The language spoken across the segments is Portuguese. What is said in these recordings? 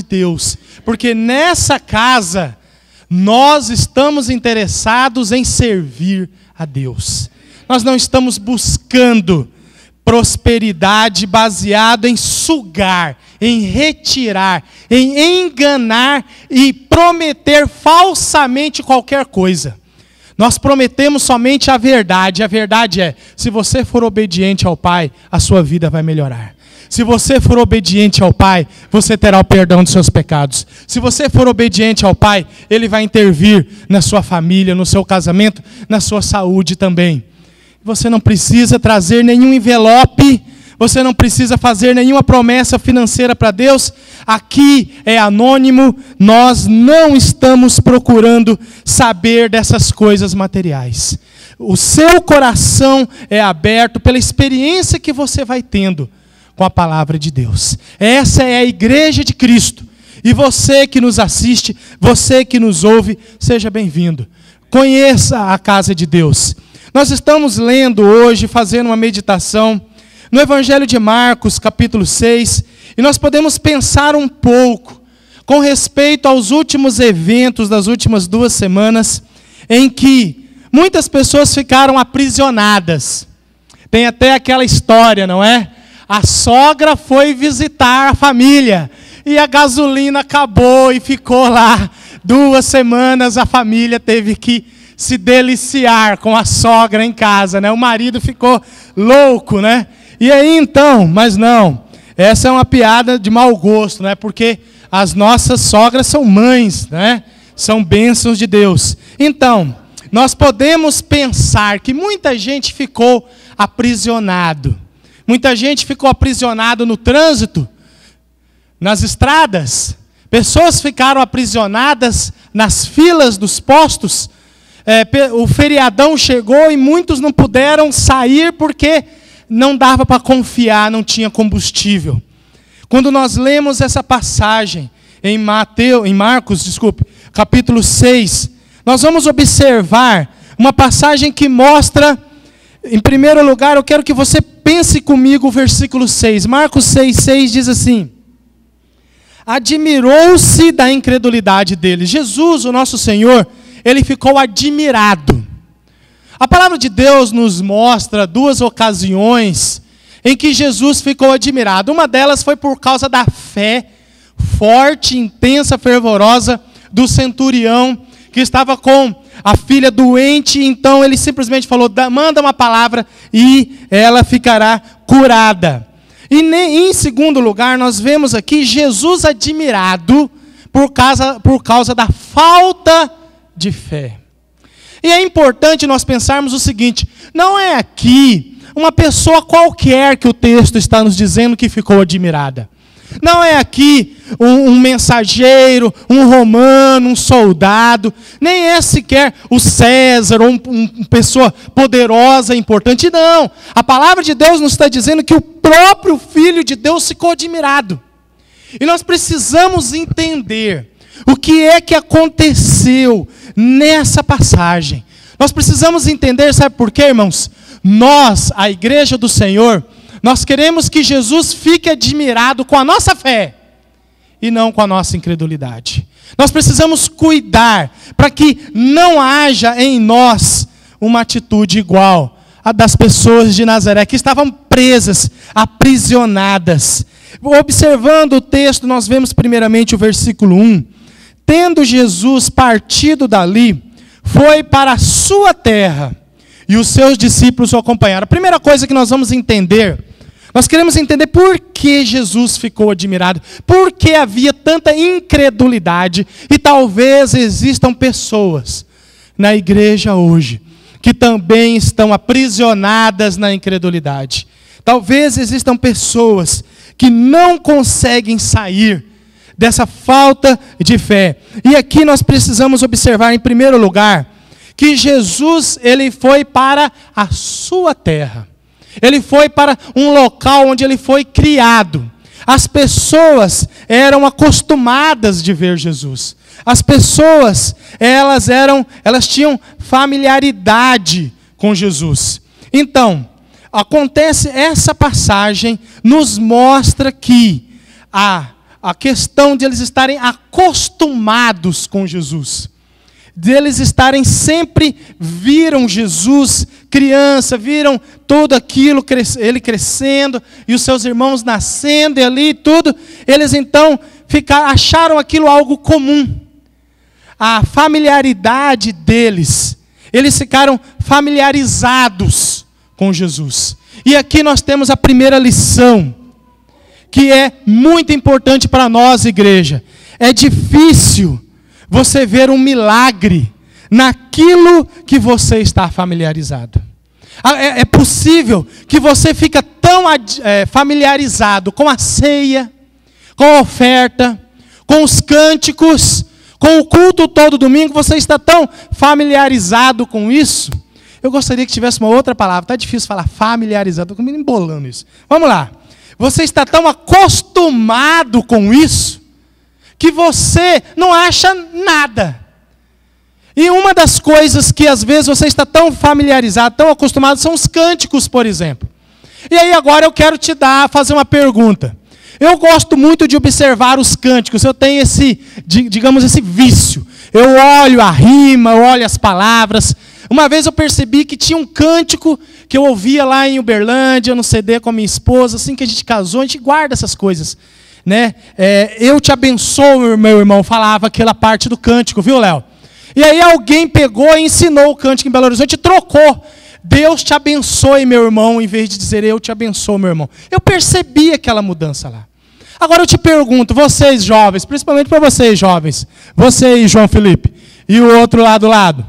Deus, porque nessa casa nós estamos interessados em servir a Deus. Nós não estamos buscando prosperidade baseada em sugar, em retirar, em enganar e prometer falsamente qualquer coisa. Nós prometemos somente a verdade. A verdade é, se você for obediente ao Pai, a sua vida vai melhorar. Se você for obediente ao Pai, você terá o perdão dos seus pecados. Se você for obediente ao Pai, Ele vai intervir na sua família, no seu casamento, na sua saúde também. Você não precisa trazer nenhum envelope, você não precisa fazer nenhuma promessa financeira para Deus. Aqui é anônimo, nós não estamos procurando saber dessas coisas materiais. O seu coração é aberto pela experiência que você vai tendo com a palavra de Deus. Essa é a igreja de Cristo. E você que nos assiste, você que nos ouve, seja bem-vindo. Conheça a casa de Deus. Nós estamos lendo hoje, fazendo uma meditação no Evangelho de Marcos, capítulo 6, e nós podemos pensar um pouco com respeito aos últimos eventos das últimas 2 semanas, em que muitas pessoas ficaram aprisionadas. Tem até aquela história, não é? A sogra foi visitar a família e a gasolina acabou e ficou lá 2 semanas, a família teve que se deliciar com a sogra em casa, né? O marido ficou louco, né? E aí então, mas não, essa é uma piada de mau gosto, né? Porque as nossas sogras são mães, né? São bênçãos de Deus. Então, nós podemos pensar que muita gente ficou aprisionado. Muita gente ficou aprisionado no trânsito, nas estradas. Pessoas ficaram aprisionadas nas filas dos postos. O feriadão chegou e muitos não puderam sair porque não dava para confiar, não tinha combustível. Quando nós lemos essa passagem em Marcos, capítulo 6, nós vamos observar uma passagem que mostra, em primeiro lugar, eu quero que você pense comigo o versículo 6. Marcos 6,6 diz assim: admirou-se da incredulidade deles. Jesus, o nosso Senhor, Ele ficou admirado. A palavra de Deus nos mostra 2 ocasiões em que Jesus ficou admirado. Uma delas foi por causa da fé forte, intensa, fervorosa do centurião, que estava com a filha doente. Então ele simplesmente falou, manda uma palavra e ela ficará curada. E em segundo lugar, nós vemos aqui Jesus admirado por causa da falta de fé. E é importante nós pensarmos o seguinte: não é aqui uma pessoa qualquer que o texto está nos dizendo que ficou admirada. Não é aqui um mensageiro, um romano, um soldado, nem é sequer o César, ou uma pessoa poderosa, importante, não. A palavra de Deus nos está dizendo que o próprio Filho de Deus ficou admirado. E nós precisamos entender o que é que aconteceu nessa passagem. Nós precisamos entender, sabe por quê, irmãos? Nós, a igreja do Senhor, nós queremos que Jesus fique admirado com a nossa fé e não com a nossa incredulidade. Nós precisamos cuidar para que não haja em nós uma atitude igual a das pessoas de Nazaré, que estavam presas, aprisionadas. Observando o texto, nós vemos primeiramente o versículo 1. Tendo Jesus partido dali, foi para a sua terra, e os seus discípulos o acompanharam. A primeira coisa que nós vamos entender, nós queremos entender por que Jesus ficou admirado, por que havia tanta incredulidade, e talvez existam pessoas na igreja hoje, que também estão aprisionadas na incredulidade. Talvez existam pessoas que não conseguem sair dessa falta de fé. E aqui nós precisamos observar, em primeiro lugar, que Jesus, ele foi para a sua terra. Ele foi para um local onde ele foi criado. As pessoas eram acostumadas de ver Jesus. As pessoas, elas tinham familiaridade com Jesus. Então, acontece essa passagem, nos mostra que a questão de eles estarem acostumados com Jesus. De eles estarem sempre, viram Jesus criança, viram tudo aquilo, ele crescendo, e os seus irmãos nascendo e ali tudo. Eles então acharam aquilo algo comum. A familiaridade deles, eles ficaram familiarizados com Jesus. E aqui nós temos a primeira lição, que é muito importante para nós, igreja. É difícil você ver um milagre naquilo que você está familiarizado. É possível que você fique tão familiarizado com a ceia, com a oferta, com os cânticos, com o culto todo domingo, você está tão familiarizado com isso. Eu gostaria que tivesse uma outra palavra, está difícil falar familiarizado, estou me embolando isso. Vamos lá. Você está tão acostumado com isso, que você não acha nada. E uma das coisas que às vezes você está tão familiarizado, tão acostumado, são os cânticos, por exemplo. E aí agora eu quero fazer uma pergunta. Eu gosto muito de observar os cânticos, eu tenho esse vício. Eu olho a rima, eu olho as palavras. Uma vez eu percebi que tinha um cântico que eu ouvia lá em Uberlândia, no CD com a minha esposa, assim que a gente casou, a gente guarda essas coisas. Né? Eu te abençoo, meu irmão, falava aquela parte do cântico, viu, Léo? E aí alguém pegou e ensinou o cântico em Belo Horizonte e trocou. Deus te abençoe, meu irmão, em vez de dizer eu te abençoo, meu irmão. Eu percebi aquela mudança lá. Agora eu te pergunto, vocês jovens, principalmente para vocês jovens, você e João Felipe, e o outro lá do lado.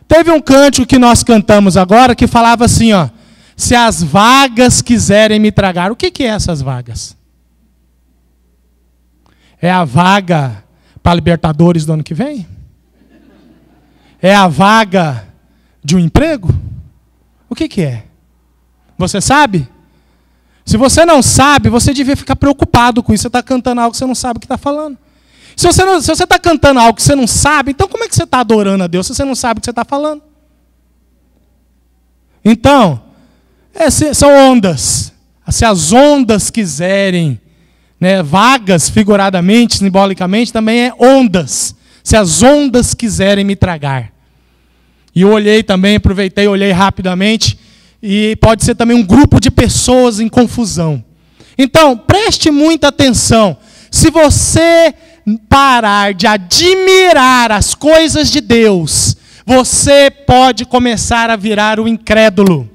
Teve um cântico que nós cantamos agora que falava assim, ó, se as vagas quiserem me tragar. O que é essas vagas? É a vaga para a Libertadores do ano que vem? É a vaga de um emprego? O que é? Você sabe? Se você não sabe, você devia ficar preocupado com isso. Você está cantando algo que você não sabe o que está falando. Se você está cantando algo que você não sabe, então como é que você está adorando a Deus se você não sabe o que você está falando? Então, são ondas. Se as ondas quiserem, né, vagas, figuradamente, simbolicamente, também é ondas. Se as ondas quiserem me tragar. E eu olhei também, aproveitei, olhei rapidamente, e pode ser também um grupo de pessoas em confusão. Então, preste muita atenção. Se você parar de admirar as coisas de Deus, você pode começar a virar o incrédulo.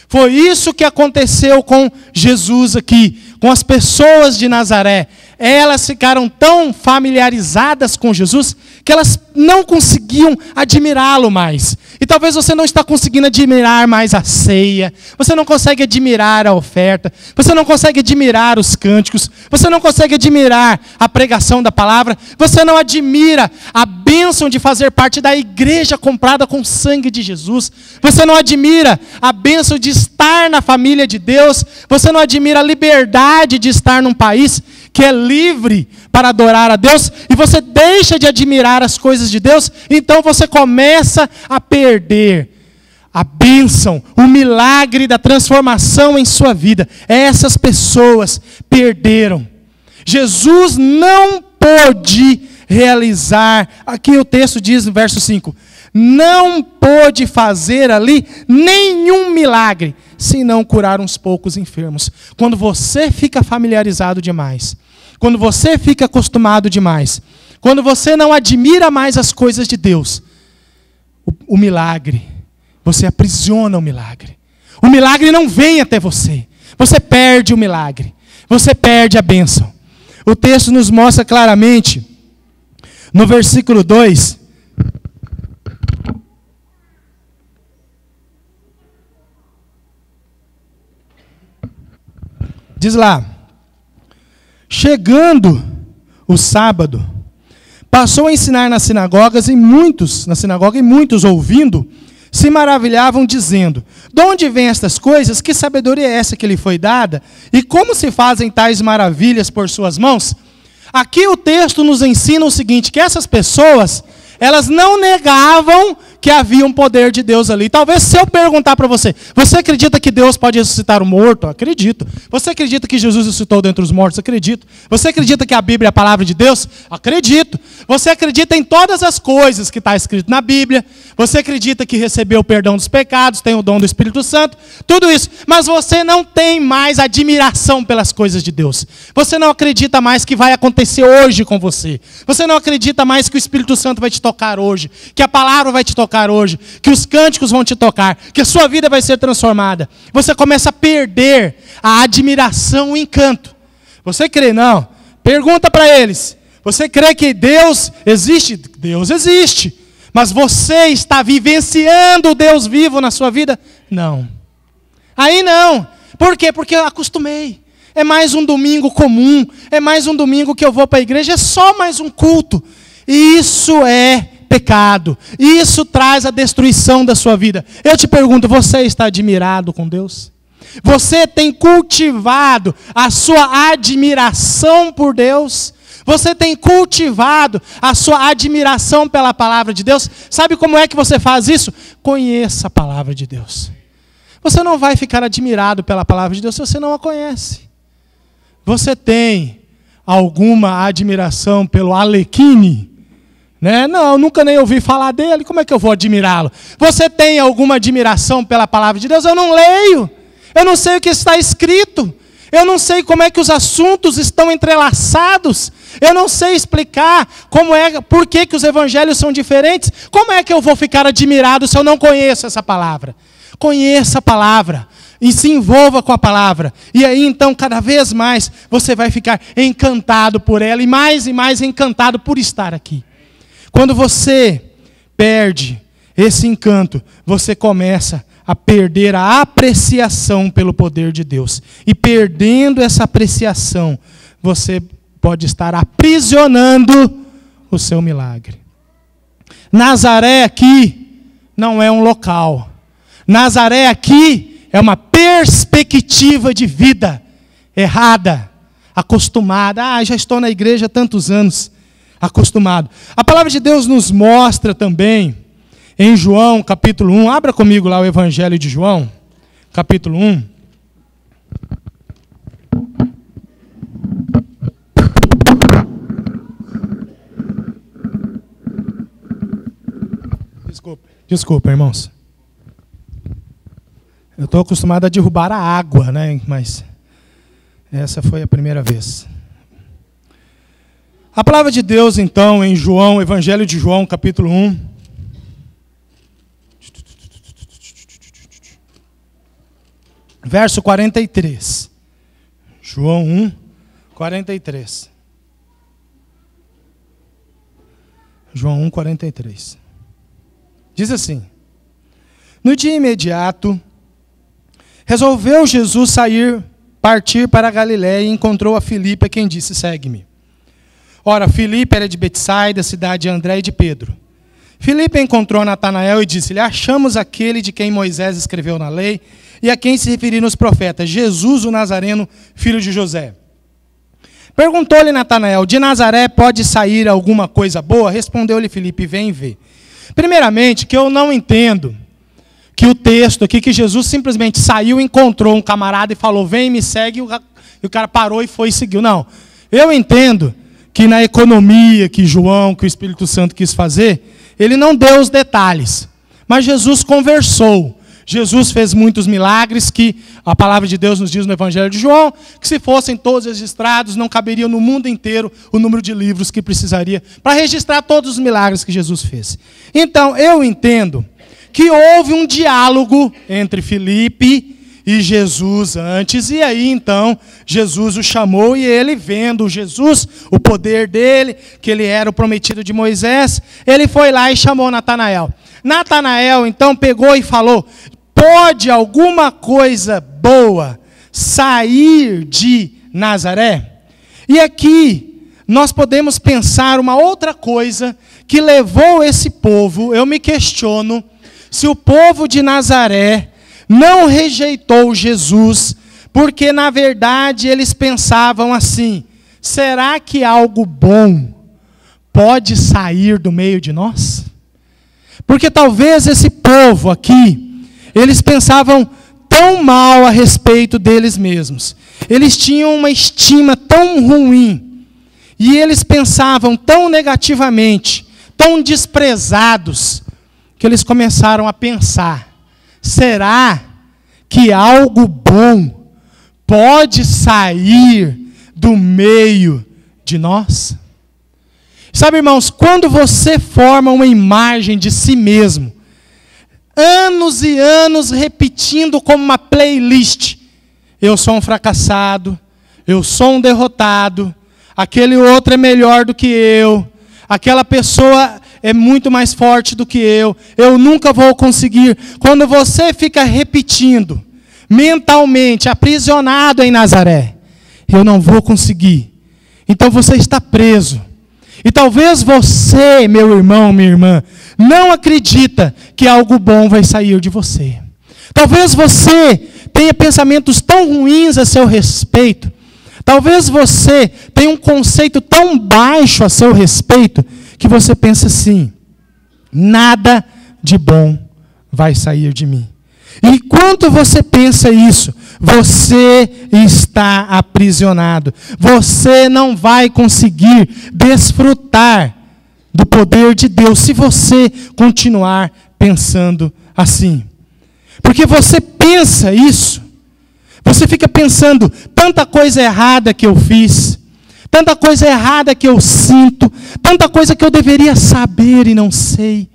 Foi isso que aconteceu com Jesus aqui, com as pessoas de Nazaré. Elas ficaram tão familiarizadas com Jesus que elas não conseguiam admirá-lo mais. E talvez você não está conseguindo admirar mais a ceia, você não consegue admirar a oferta, você não consegue admirar os cânticos, você não consegue admirar a pregação da palavra, você não admira a bênção de fazer parte da igreja comprada com o sangue de Jesus, você não admira a bênção de estar na família de Deus, você não admira a liberdade de estar num país que é livre para adorar a Deus, e você deixa de admirar as coisas de Deus, então você começa a perder a bênção, o milagre da transformação em sua vida. Essas pessoas perderam. Jesus não pôde realizar, aqui o texto diz no verso 5, não pôde fazer ali nenhum milagre, se não curar uns poucos enfermos. Quando você fica familiarizado demais, quando você fica acostumado demais, quando você não admira mais as coisas de Deus, o milagre, você aprisiona o milagre. O milagre não vem até você. Você perde o milagre. Você perde a bênção. O texto nos mostra claramente, no versículo 2, diz lá, chegando o sábado, passou a ensinar nas sinagogas e muitos ouvindo, se maravilhavam dizendo, de onde vêm estas coisas? Que sabedoria é essa que lhe foi dada? E como se fazem tais maravilhas por suas mãos? Aqui o texto nos ensina o seguinte, que essas pessoas, elas não negavam que havia um poder de Deus ali. Talvez se eu perguntar para você, você acredita que Deus pode ressuscitar o morto? Acredito. Você acredita que Jesus ressuscitou dentre os mortos? Acredito. Você acredita que a Bíblia é a palavra de Deus? Acredito. Você acredita em todas as coisas que está escrito na Bíblia? Você acredita que recebeu o perdão dos pecados, tem o dom do Espírito Santo? Tudo isso. Mas você não tem mais admiração pelas coisas de Deus. Você não acredita mais que vai acontecer hoje com você. Você não acredita mais que o Espírito Santo vai te tocar hoje, que a palavra vai te tocar hoje, que os cânticos vão te tocar, que a sua vida vai ser transformada. Você começa a perder a admiração, o encanto. Você crê? Não. Pergunta para eles. Você crê que Deus existe? Deus existe. Mas você está vivenciando o Deus vivo na sua vida? Não. Aí não. Por quê? Porque eu acostumei. É mais um domingo comum. É mais um domingo que eu vou para a igreja. É só mais um culto. E isso é pecado. Isso traz a destruição da sua vida. Eu te pergunto, você está admirado com Deus? Você tem cultivado a sua admiração por Deus? Você tem cultivado a sua admiração pela palavra de Deus? Sabe como é que você faz isso? Conheça a palavra de Deus. Você não vai ficar admirado pela palavra de Deus se você não a conhece. Você tem alguma admiração pelo Arlequine? Né? Não, nunca nem ouvi falar dele, como é que eu vou admirá-lo? Você tem alguma admiração pela palavra de Deus? Eu não leio, eu não sei o que está escrito, eu não sei como é que os assuntos estão entrelaçados, eu não sei explicar por que os evangelhos são diferentes. Como é que eu vou ficar admirado se eu não conheço essa palavra? Conheça a palavra e se envolva com a palavra. E aí então cada vez mais você vai ficar encantado por ela e mais encantado por estar aqui. Quando você perde esse encanto, você começa a perder a apreciação pelo poder de Deus. E perdendo essa apreciação, você pode estar aprisionando o seu milagre. Nazaré aqui não é um local. Nazaré aqui é uma perspectiva de vida errada, acostumada. Já estou na igreja há tantos anos, acostumado. A palavra de Deus nos mostra também, em João capítulo 1, abra comigo lá o Evangelho de João, capítulo 1. Desculpa, irmãos. Eu estou acostumado a derrubar a água, né? Mas essa foi a primeira vez. A palavra de Deus, então, em João, Evangelho de João, capítulo 1. Verso 43. João 1, 43. João 1, 43. Diz assim: no dia imediato, resolveu Jesus partir para a Galiléia e encontrou a Filipe, a quem disse: segue-me. Ora, Filipe era de Betsaida, cidade de André e de Pedro. Filipe encontrou Natanael e disse-lhe: achamos aquele de quem Moisés escreveu na lei e a quem se referiram os profetas, Jesus o Nazareno, filho de José. Perguntou-lhe Natanael: de Nazaré pode sair alguma coisa boa? Respondeu-lhe Filipe: vem ver. Primeiramente, que eu não entendo que o texto aqui, que Jesus simplesmente saiu, encontrou um camarada e falou: vem, me segue, e o cara parou e foi e seguiu. Não, eu entendo que na economia que o Espírito Santo quis fazer, ele não deu os detalhes, mas Jesus conversou. Jesus fez muitos milagres que a palavra de Deus nos diz no Evangelho de João, que se fossem todos registrados, não caberia no mundo inteiro o número de livros que precisaria para registrar todos os milagres que Jesus fez. Então, eu entendo que houve um diálogo entre Filipe e Jesus antes, e aí então Jesus o chamou, e ele, vendo Jesus, o poder dele, que ele era o prometido de Moisés, ele foi lá e chamou Natanael. Natanael então pegou e falou: pode alguma coisa boa sair de Nazaré? E aqui nós podemos pensar uma outra coisa que levou esse povo. Eu me questiono se o povo de Nazaré não rejeitou Jesus, porque na verdade eles pensavam assim: será que algo bom pode sair do meio de nós? Porque talvez esse povo aqui, eles pensavam tão mal a respeito deles mesmos. Eles tinham uma estima tão ruim. E eles pensavam tão negativamente, tão desprezados, que eles começaram a pensar: será que algo bom pode sair do meio de nós? Sabe, irmãos, quando você forma uma imagem de si mesmo, anos e anos repetindo como uma playlist: eu sou um fracassado, eu sou um derrotado, aquele outro é melhor do que eu, aquela pessoa é muito mais forte do que eu nunca vou conseguir. Quando você fica repetindo, mentalmente, aprisionado em Nazaré, eu não vou conseguir, então você está preso. E talvez você, meu irmão, minha irmã, não acredita que algo bom vai sair de você. Talvez você tenha pensamentos tão ruins a seu respeito. Talvez você tenha um conceito tão baixo a seu respeito que você pensa assim: nada de bom vai sair de mim. E enquanto você pensa isso, você está aprisionado. Você não vai conseguir desfrutar do poder de Deus se você continuar pensando assim. Porque você pensa isso, você fica pensando: tanta coisa errada que eu fiz, tanta coisa errada que eu sinto, tanta coisa que eu deveria saber e não sei,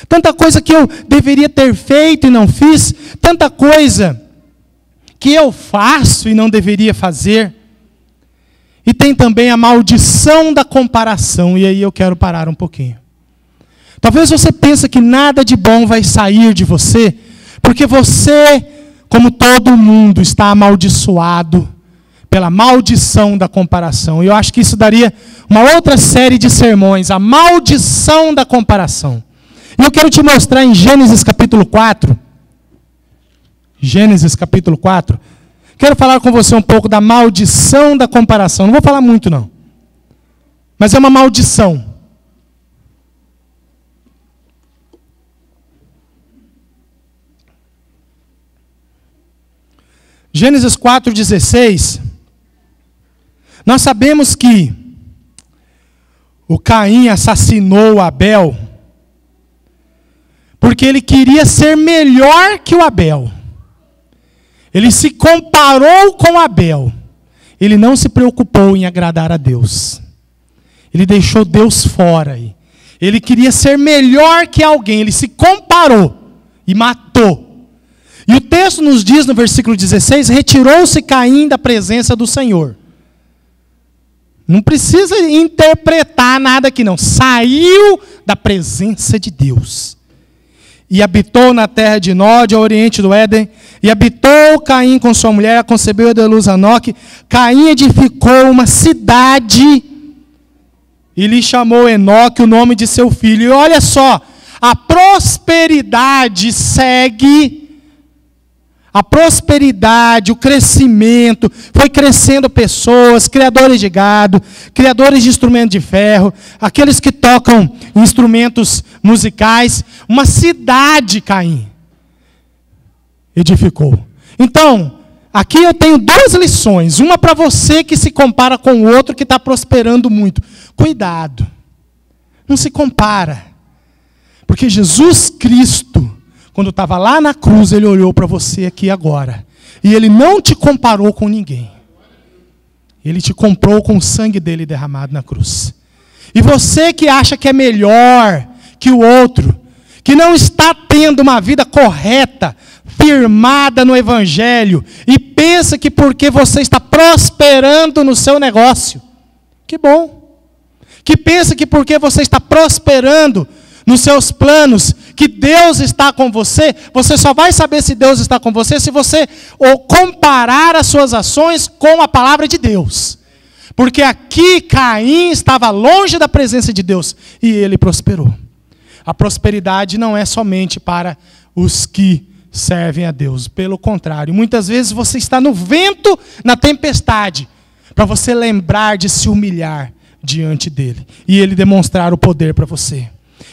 tanta coisa que eu deveria ter feito e não fiz, tanta coisa que eu faço e não deveria fazer. E tem também a maldição da comparação, e aí eu quero parar um pouquinho. Talvez você pense que nada de bom vai sair de você, porque você, como todo mundo, está amaldiçoado pela maldição da comparação. E eu acho que isso daria uma outra série de sermões, a maldição da comparação. E eu quero te mostrar em Gênesis capítulo 4. Gênesis capítulo 4. Quero falar com você um pouco da maldição da comparação. Não vou falar muito, não. Mas é uma maldição. Gênesis 4,16. Nós sabemos que o Caim assassinou Abel porque ele queria ser melhor que o Abel. Ele se comparou com Abel. Ele não se preocupou em agradar a Deus. Ele deixou Deus fora. Ele queria ser melhor que alguém. Ele se comparou e matou. E o texto nos diz no versículo 16: retirou-se Caim da presença do Senhor. Não precisa interpretar nada aqui não. Saiu da presença de Deus. E habitou na terra de Nod, ao oriente do Éden. E habitou Caim com sua mulher, concebeu e deu à luz a Enoque. Caim edificou uma cidade e lhe chamou Enoque o nome de seu filho. E olha só, a prosperidade segue. A prosperidade, o crescimento, foi crescendo pessoas, criadores de gado, criadores de instrumentos de ferro, aqueles que tocam instrumentos musicais. Uma cidade Caim edificou. Então, aqui eu tenho duas lições. Uma para você que se compara com o outro que está prosperando muito. Cuidado, não se compara. Porque Jesus Cristo, quando estava lá na cruz, ele olhou para você aqui agora. E ele não te comparou com ninguém. Ele te comprou com o sangue dele derramado na cruz. E você que acha que é melhor que o outro, que não está tendo uma vida correta, firmada no Evangelho, e pensa que porque você está prosperando no seu negócio, que bom. Que pensa que porque você está prosperando nos seus planos, que Deus está com você, você só vai saber se Deus está com você se você comparar as suas ações com a palavra de Deus. Porque aqui Caim estava longe da presença de Deus e ele prosperou. A prosperidade não é somente para os que servem a Deus. Pelo contrário, muitas vezes você está no vento, na tempestade, para você lembrar de se humilhar diante dele e ele demonstrar o poder para você.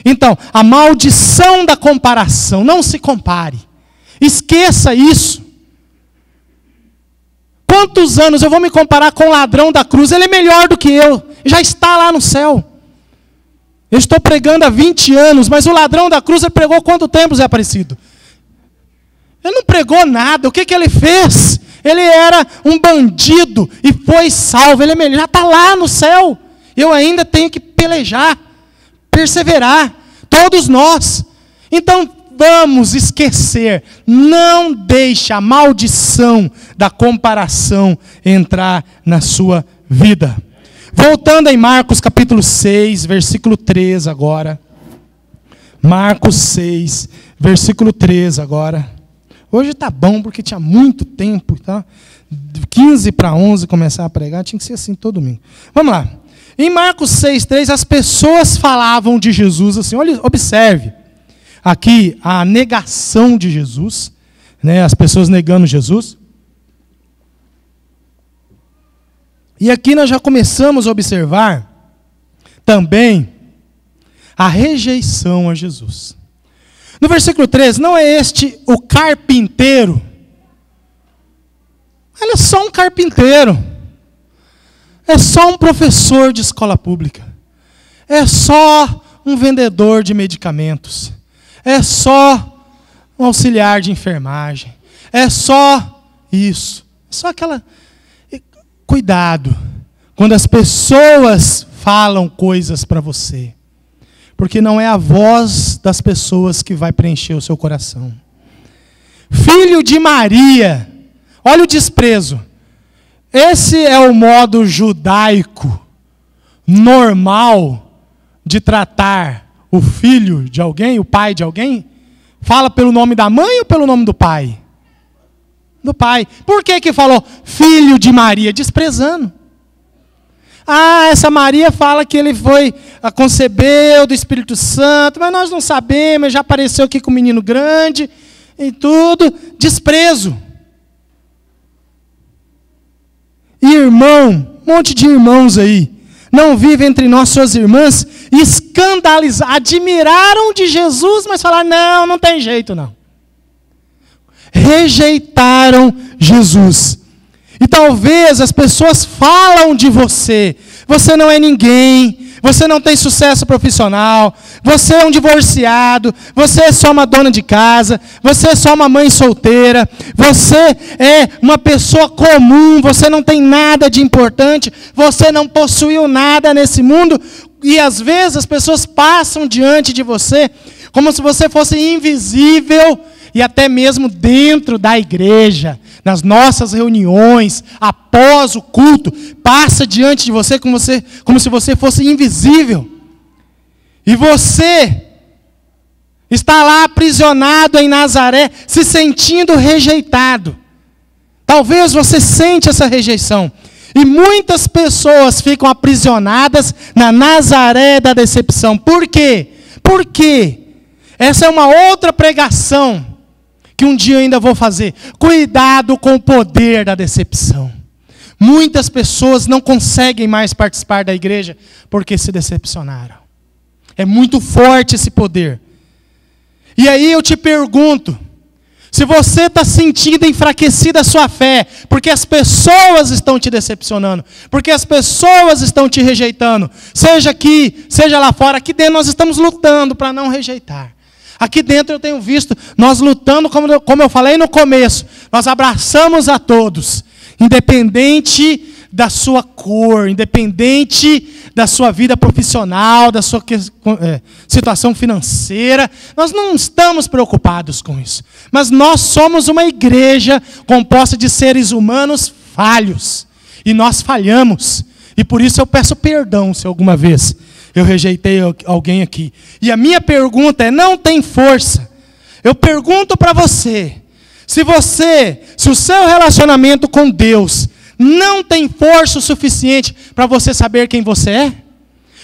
Então, a maldição da comparação. Não se compare. Esqueça isso. Quantos anos eu vou me comparar com o ladrão da cruz? Ele é melhor do que eu. Já está lá no céu. Eu estou pregando há 20 anos, mas o ladrão da cruz, ele pregou quanto tempo, Zé Aparecido? Ele não pregou nada. O que ele fez? Ele era um bandido e foi salvo. Ele é melhor, já está lá no céu. Eu ainda tenho que pelejar, perseverar. Todos nós. Então, vamos esquecer. Não deixe a maldição da comparação entrar na sua vida. Voltando em Marcos capítulo 6, versículo 3 agora. Marcos 6, versículo 3 agora. Hoje está bom, porque tinha muito tempo. Tá? 15 para 11 começar a pregar, tinha que ser assim todo domingo. Vamos lá. Em Marcos 6, 3, as pessoas falavam de Jesus assim. Olha, observe aqui a negação de Jesus. Né, as pessoas negando Jesus. E aqui nós já começamos a observar também a rejeição a Jesus. No versículo 13, não é este o carpinteiro? Ele é só um carpinteiro. É só um professor de escola pública. É só um vendedor de medicamentos. É só um auxiliar de enfermagem. É só isso. É só aquela... Cuidado quando as pessoas falam coisas para você. Porque não é a voz das pessoas que vai preencher o seu coração. Filho de Maria. Olha o desprezo. Esse é o modo judaico, normal, de tratar o filho de alguém, o pai de alguém. Fala pelo nome da mãe ou pelo nome do pai? Do pai. Por que falou filho de Maria? Desprezando. Ah, essa Maria fala que ele foi, concebeu do Espírito Santo, mas nós não sabemos, já apareceu aqui com um menino grande e tudo. Desprezo. Irmão, um monte de irmãos aí, não vive entre nós suas irmãs, escandalizaram, admiraram de Jesus, mas falaram, não tem jeito não. Rejeitaram Jesus. E talvez as pessoas falam de você. Você não é ninguém. Você não tem sucesso profissional. Você é um divorciado. Você é só uma dona de casa. Você é só uma mãe solteira. Você é uma pessoa comum. Você não tem nada de importante. Você não possuiu nada nesse mundo. E às vezes as pessoas passam diante de você como se você fosse invisível. E até mesmo dentro da igreja, nas nossas reuniões, após o culto, passa diante de você como se você fosse invisível. E você está lá aprisionado em Nazaré, se sentindo rejeitado. Talvez você sente essa rejeição. E muitas pessoas ficam aprisionadas na Nazaré da decepção. Por quê? Por quê? Essa é uma outra pregação que um dia eu ainda vou fazer. Cuidado com o poder da decepção. Muitas pessoas não conseguem mais participar da igreja porque se decepcionaram. É muito forte esse poder. E aí eu te pergunto, se você está sentindo enfraquecida a sua fé, porque as pessoas estão te decepcionando, porque as pessoas estão te rejeitando, seja aqui, seja lá fora, aqui dentro nós estamos lutando para não rejeitar. Aqui dentro eu tenho visto, nós lutando, como eu falei no começo, nós abraçamos a todos, independente da sua cor, independente da sua vida profissional, da sua situação financeira, nós não estamos preocupados com isso. Mas nós somos uma igreja composta de seres humanos falhos, e nós falhamos, e por isso eu peço perdão se alguma vez eu rejeitei alguém aqui. E a minha pergunta é, não tem força. Eu pergunto para você, se o seu relacionamento com Deus não tem força o suficiente para você saber quem você é?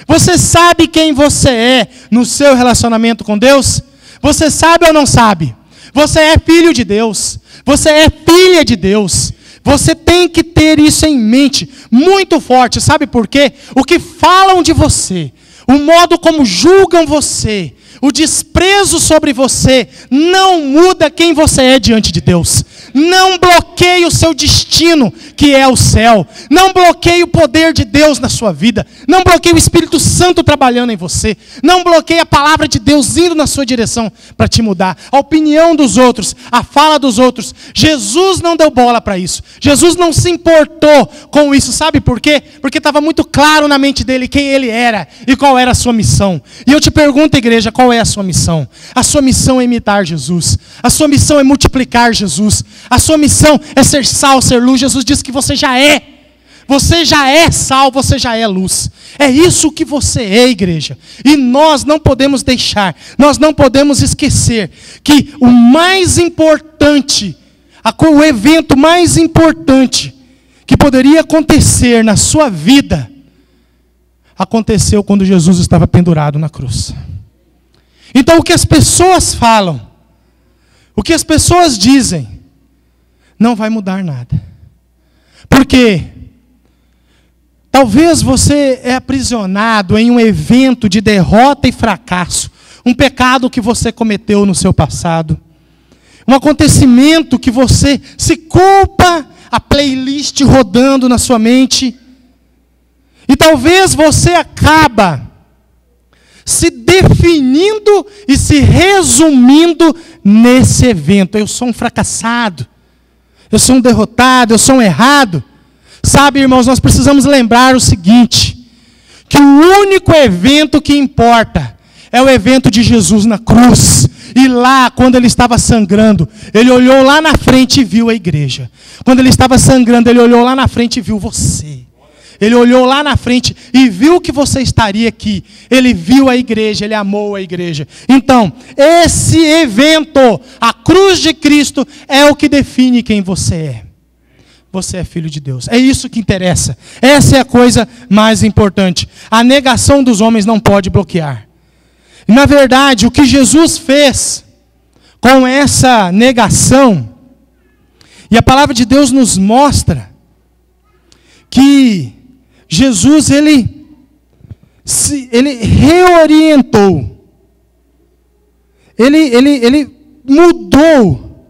Você sabe quem você é no seu relacionamento com Deus? Você sabe ou não sabe? Você é filho de Deus. Você é filha de Deus. Você tem que ter isso em mente, muito forte. Sabe por quê? O que falam de você, o modo como julgam você, o desprezo sobre você, não muda quem você é diante de Deus. Não bloqueie o seu destino, que é o céu. Não bloqueie o poder de Deus na sua vida. Não bloqueie o Espírito Santo trabalhando em você. Não bloqueie a palavra de Deus indo na sua direção para te mudar. A opinião dos outros, a fala dos outros. Jesus não deu bola para isso. Jesus não se importou com isso. Sabe por quê? Porque estava muito claro na mente dele quem ele era e qual era a sua missão. E eu te pergunto, igreja, qual é a sua missão? A sua missão é imitar Jesus. A sua missão é multiplicar Jesus. A sua missão é ser sal, ser luz. Jesus disse que você já é. Você já é sal, você já é luz. É isso que você é, igreja. E nós não podemos deixar, nós não podemos esquecer que o mais importante, o evento mais importante que poderia acontecer na sua vida, aconteceu quando Jesus estava pendurado na cruz. Então o que as pessoas falam, o que as pessoas dizem, não vai mudar nada. Porque talvez você é aprisionado em um evento de derrota e fracasso, um pecado que você cometeu no seu passado, um acontecimento que você se culpa, a playlist rodando na sua mente, e talvez você acaba se definindo e se resumindo nesse evento. Eu sou um fracassado, eu sou um derrotado, eu sou um errado. Sabe, irmãos, nós precisamos lembrar o seguinte, que o único evento que importa é o evento de Jesus na cruz. E lá, quando ele estava sangrando, ele olhou lá na frente e viu a igreja. Quando ele estava sangrando, ele olhou lá na frente e viu você. Ele olhou lá na frente e viu que você estaria aqui. Ele viu a igreja, ele amou a igreja. Então, esse evento, a cruz de Cristo, é o que define quem você é. Você é filho de Deus. É isso que interessa. Essa é a coisa mais importante. A negação dos homens não pode bloquear. E, na verdade, o que Jesus fez com essa negação, e a palavra de Deus nos mostra que Jesus, ele reorientou, ele mudou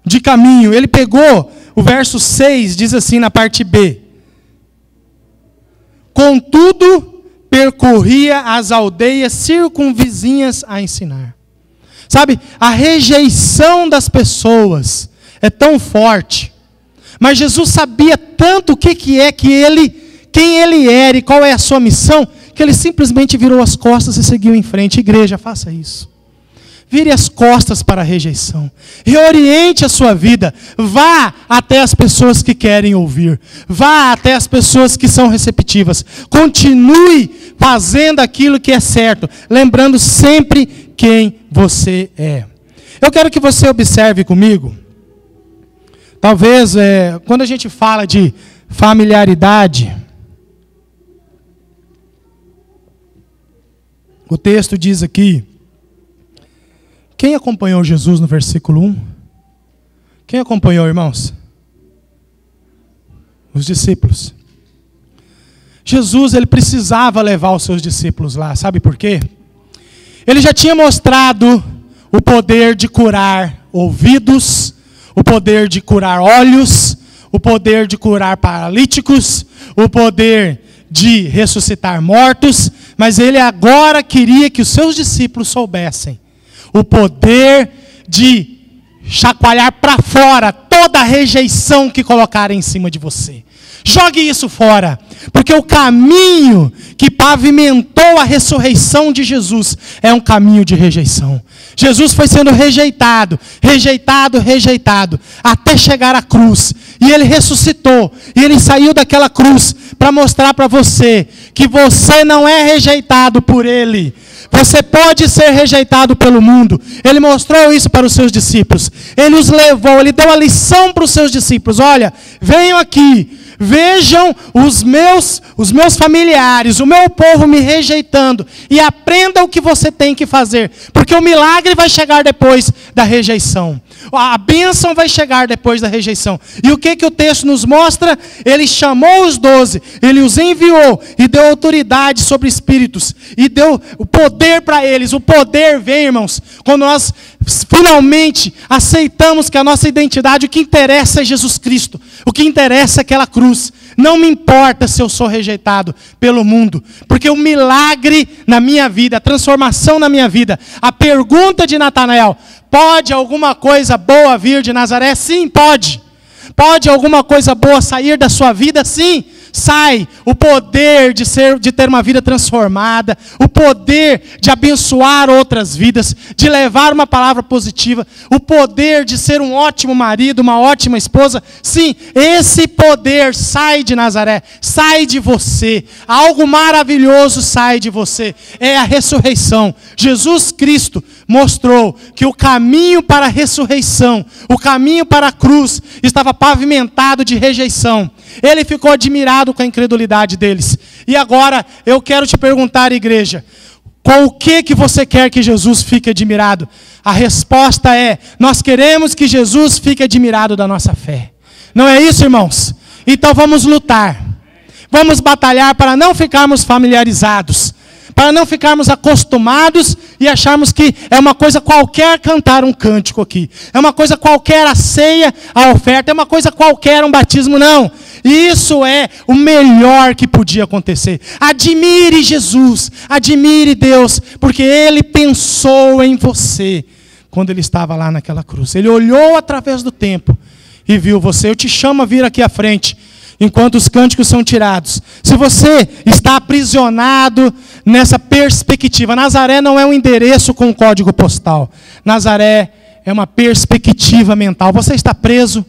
de caminho. Ele pegou, o verso 6 diz assim na parte B: contudo, percorria as aldeias circunvizinhas a ensinar. Sabe, a rejeição das pessoas é tão forte, mas Jesus sabia tanto o que é que quem ele era e qual é a sua missão, que ele simplesmente virou as costas e seguiu em frente. Igreja, faça isso. Vire as costas para a rejeição. Reoriente a sua vida. Vá até as pessoas que querem ouvir. Vá até as pessoas que são receptivas. Continue fazendo aquilo que é certo, lembrando sempre quem você é. Eu quero que você observe comigo. Talvez, quando a gente fala de familiaridade, o texto diz aqui, quem acompanhou Jesus no versículo 1? Quem acompanhou, irmãos? Os discípulos. Jesus, ele precisava levar os seus discípulos lá, sabe por quê? Ele já tinha mostrado o poder de curar ouvidos, o poder de curar olhos, o poder de curar paralíticos, o poder de ressuscitar mortos, mas ele agora queria que os seus discípulos soubessem o poder de chacoalhar para fora toda a rejeição que colocarem em cima de você. Jogue isso fora, porque o caminho que pavimentou a ressurreição de Jesus é um caminho de rejeição. Jesus foi sendo rejeitado, até chegar à cruz. E ele ressuscitou, e ele saiu daquela cruz para mostrar para você que você não é rejeitado por ele. Você pode ser rejeitado pelo mundo. Ele mostrou isso para os seus discípulos. Ele os levou, ele deu a lição para os seus discípulos. Olha, venham aqui, vejam os meus familiares, o meu povo me rejeitando, e aprenda o que você tem que fazer, porque o milagre vai chegar depois da rejeição. A bênção vai chegar depois da rejeição. E o que o texto nos mostra? Ele chamou os 12, ele os enviou e deu autoridade sobre espíritos. E deu o poder para eles. O poder vem, irmãos, quando nós finalmente aceitamos que a nossa identidade, o que interessa é Jesus Cristo. O que interessa é aquela cruz. Não me importa se eu sou rejeitado pelo mundo, porque o milagre na minha vida, a transformação na minha vida, a pergunta de Natanael, pode alguma coisa boa vir de Nazaré? Sim, pode. Pode alguma coisa boa sair da sua vida? Sim, sai. O poder de ter uma vida transformada, o poder de abençoar outras vidas, de levar uma palavra positiva, o poder de ser um ótimo marido, uma ótima esposa. Sim, esse poder sai de Nazaré, sai de você. Algo maravilhoso sai de você. É a ressurreição. Jesus Cristo mostrou que o caminho para a ressurreição, o caminho para a cruz, estava pavimentado de rejeição. Ele ficou admirado com a incredulidade deles. E agora eu quero te perguntar, igreja, com o que você quer que Jesus fique admirado? A resposta é: nós queremos que Jesus fique admirado da nossa fé. Não é isso, irmãos? Então vamos lutar. Vamos batalhar para não ficarmos familiarizados, para não ficarmos acostumados e acharmos que é uma coisa qualquer cantar um cântico aqui. É uma coisa qualquer a ceia, a oferta. É uma coisa qualquer um batismo. Não. Isso é o melhor que podia acontecer. Admire Jesus. Admire Deus. Porque Ele pensou em você quando Ele estava lá naquela cruz. Ele olhou através do tempo e viu você. Eu te chamo a vir aqui à frente, enquanto os cânticos são tirados. Se você está aprisionado nessa perspectiva, Nazaré não é um endereço com um código postal. Nazaré é uma perspectiva mental. Você está preso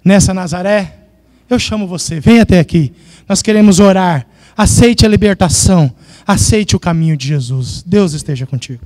nessa Nazaré? Eu chamo você, vem até aqui. Nós queremos orar. Aceite a libertação. Aceite o caminho de Jesus. Deus esteja contigo.